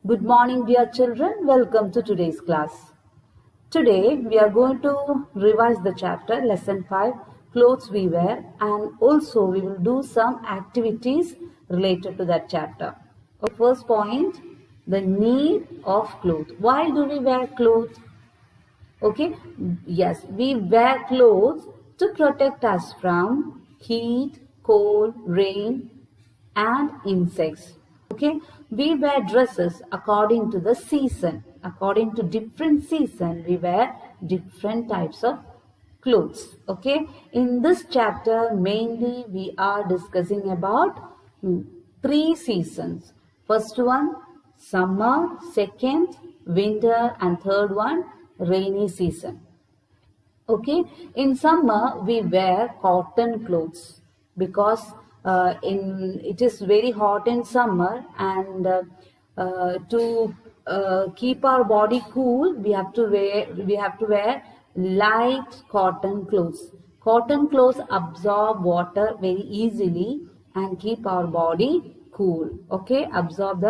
Good morning, dear children. Welcome to today's class. Today, we are going to revise the chapter, lesson 5, clothes we wear, and also we will do some activities related to that chapter. First point, the need of clothes. Why do we wear clothes? Okay, yes, we wear clothes to protect us from heat, cold, rain, and insects. Okay, we wear dresses according to the season. According to different season, we wear different types of clothes. Okay, in this chapter, mainly we are discussing about three seasons. First one, summer. Second, winter. And third one, rainy season. Okay, in summer we wear cotton clothes because it is very hot in summer, and to keep our body cool, we have to wear light cotton clothes. Cotton clothes absorb water very easily and keep our body cool. Okay, absorb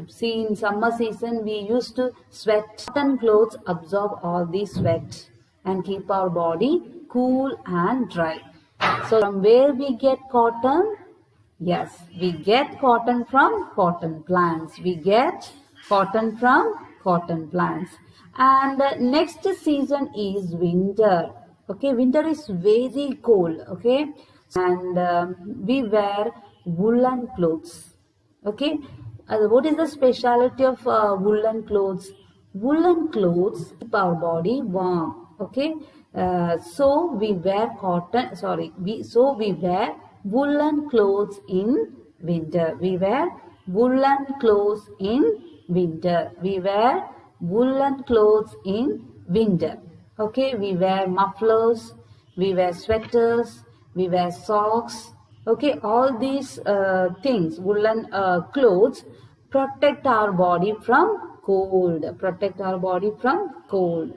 see, in summer season we used to sweat. Cotton clothes absorb all the sweat and keep our body cool and dry. So from where we get cotton? Yes, we get cotton from cotton plants. We get cotton from cotton plants. And next season is winter. Okay, winter is very cold. Okay, and we wear woolen clothes. Okay, what is the speciality of woolen clothes? Woolen clothes keep our body warm. Okay, so we wear we wear woolen clothes in winter. We wear woolen clothes in winter. We wear woolen clothes in winter. Okay, we wear mufflers, we wear sweaters, we wear socks. Okay, all these things, woolen clothes, protect our body from cold.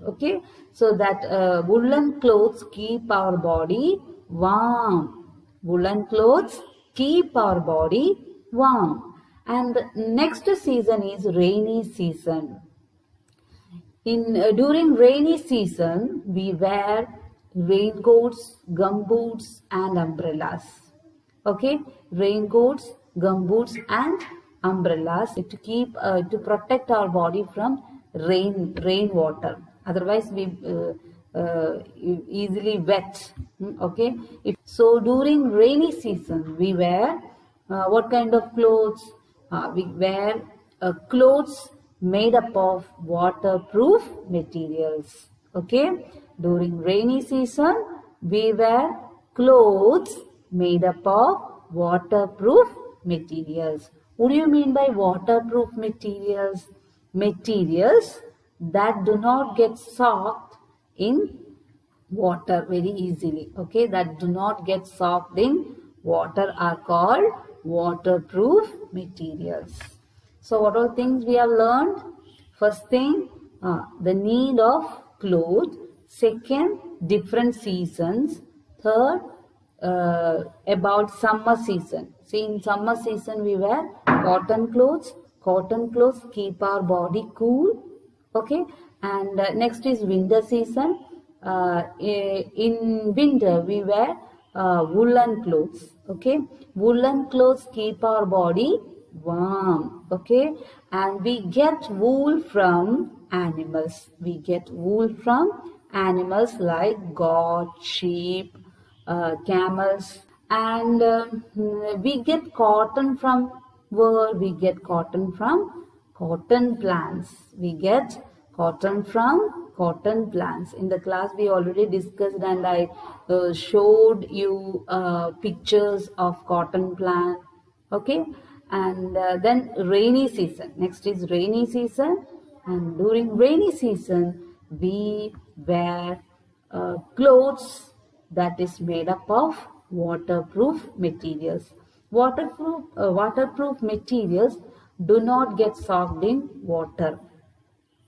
Okay, so that woolen clothes keep our body warm. Woolen clothes keep our body warm. And the next season is rainy season. During rainy season, we wear raincoats, gumboots, and umbrellas. Okay, raincoats, gumboots, and umbrellas to keep to protect our body from rainwater. Otherwise, we easily wet. Okay, so during rainy season, we wear what kind of clothes? We wear clothes made up of waterproof materials. Okay, during rainy season, we wear clothes made up of waterproof materials. What do you mean by waterproof materials? Materials that do not get soaked in water very easily. Okay, that do not get soaked in water are called waterproof materials. So what all things we have learned? First thing, the need of clothes. Second, different seasons. Third, about summer season. See, in summer season we wear cotton clothes. Cotton clothes keep our body cool. Okay, and next is winter season. In winter we wear woolen clothes. Okay, woolen clothes keep our body warm. Okay, and we get wool from animals. We get wool from animals like goat, sheep, camels, and we get cotton from where? We get cotton from cotton plants. We get cotton from cotton plants. In the class we already discussed, and I showed you pictures of cotton plant. Okay, and then rainy season. Next is rainy season, and during rainy season we wear clothes that is made up of waterproof materials. Waterproof materials do not get soaked in water.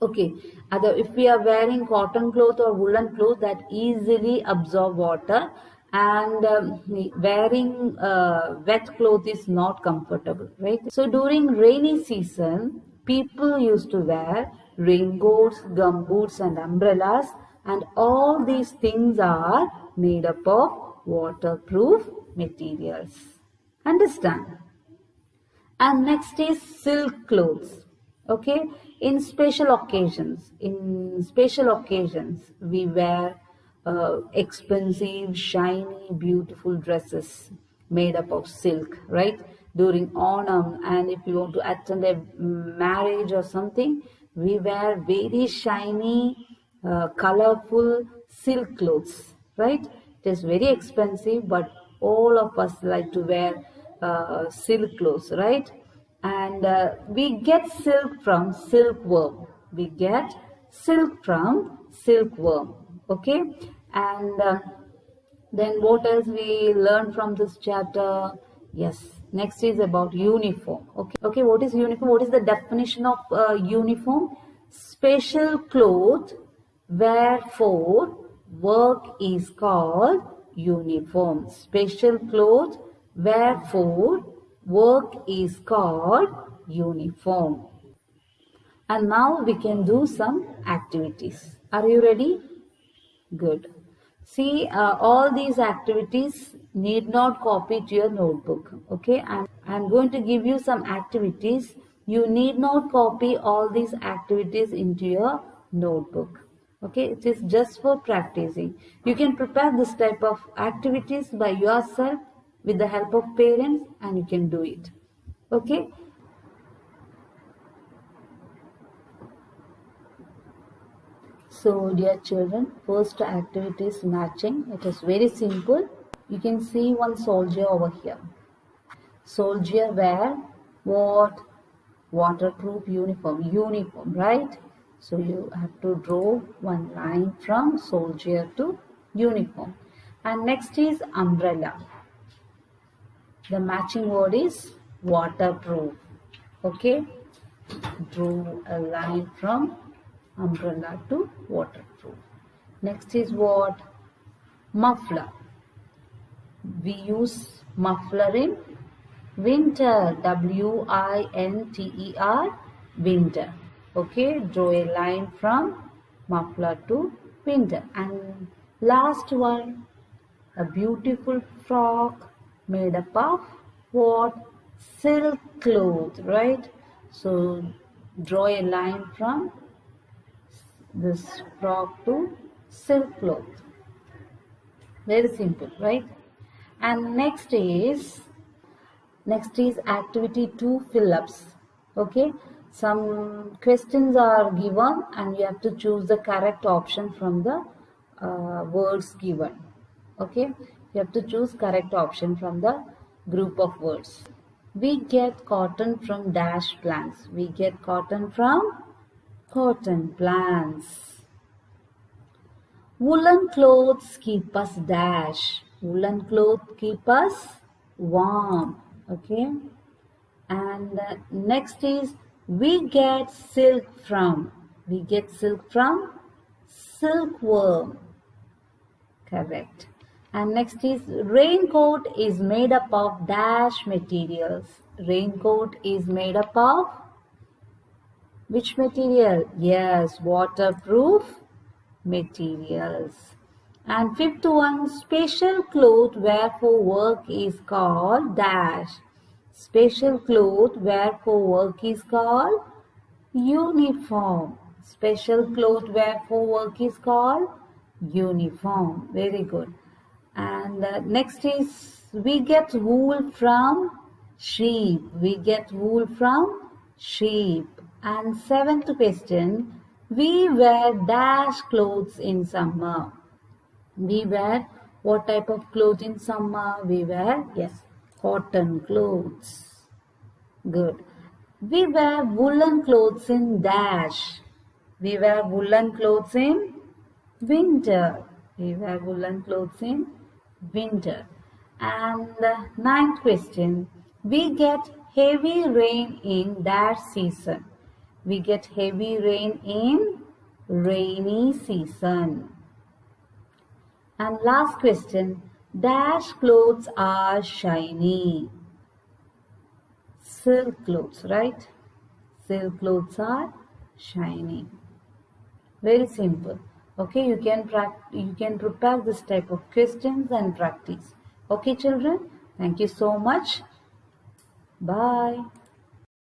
Okay, if we are wearing cotton cloth or woolen cloth, that easily absorb water, and wearing wet cloth is not comfortable, right? So during rainy season, People used to wear raincoats, gumboots and umbrellas, and all these things are made up of waterproof materials. Understand? And next is silk clothes. Okay, in special occasions, we wear expensive, shiny, beautiful dresses made up of silk, right? During Onam, and if you want to attend a marriage or something, we wear very shiny, colorful silk clothes, right? It is very expensive, but all of us like to wear silk clothes, right? And we get silk from silkworm. We get silk from silkworm. Okay, and then what else we learn from this chapter? Yes, next is about uniform. Okay, what is uniform? What is the definition of uniform? Special cloth wherefore work is called uniform. Special cloth wherefore work is called uniform. And now we can do some activities. Are you ready? Good. See, all these activities need not copy to your notebook. Okay, I'm going to give you some activities. You need not copy all these activities into your notebook. Okay, it is just for practicing. You can prepare this type of activities by yourself with the help of parents, and you can do it. Okay. So dear children, first activity is matching. It is very simple. You can see one soldier over here. Soldier wear what? Waterproof uniform. Uniform, right? So you have to draw one line from soldier to uniform. And next is umbrella. The matching word is waterproof. Okay. Draw a line from umbrella to waterproof. Next is what? Muffler. We use muffler in winter. W-I-N-T-E-R. Winter. Okay. Draw a line from muffler to winter. And last one, a beautiful frock made up of what? Silk cloth, right? So draw a line from this frock to silk cloth. Very simple, right? And next is activity 2, fill-ups. Okay, some questions are given and you have to choose the correct option from the words given. Okay, you have to choose correct option from the group of words. We get cotton from dash plants. We get cotton from cotton plants. Woolen clothes keep us dash. Woolen clothes keep us warm. Okay. And next is we get silk from. We get silk from silkworm. Correct. And next is raincoat is made up of dash materials. Raincoat is made up of which material? Yes, waterproof materials. And fifth one, special cloth wherefore work is called dash. Special cloth wherefore work is called uniform. Special cloth wherefore work is called uniform. Very good. And next is we get wool from sheep. We get wool from sheep. And seventh question, we wear dash clothes in summer. We wear what type of clothes in summer? We wear, yes, cotton clothes. Good. We wear woolen clothes in dash. We wear woolen clothes in winter. We wear woolen clothes in winter. And ninth question, we get heavy rain in dash season. We get heavy rain in rainy season. And last question, dash clothes are shiny. Silk clothes, right? Silk clothes are shiny. Very simple. Okay, you can prepare this type of questions and practice. Okay, children. Thank you so much. Bye.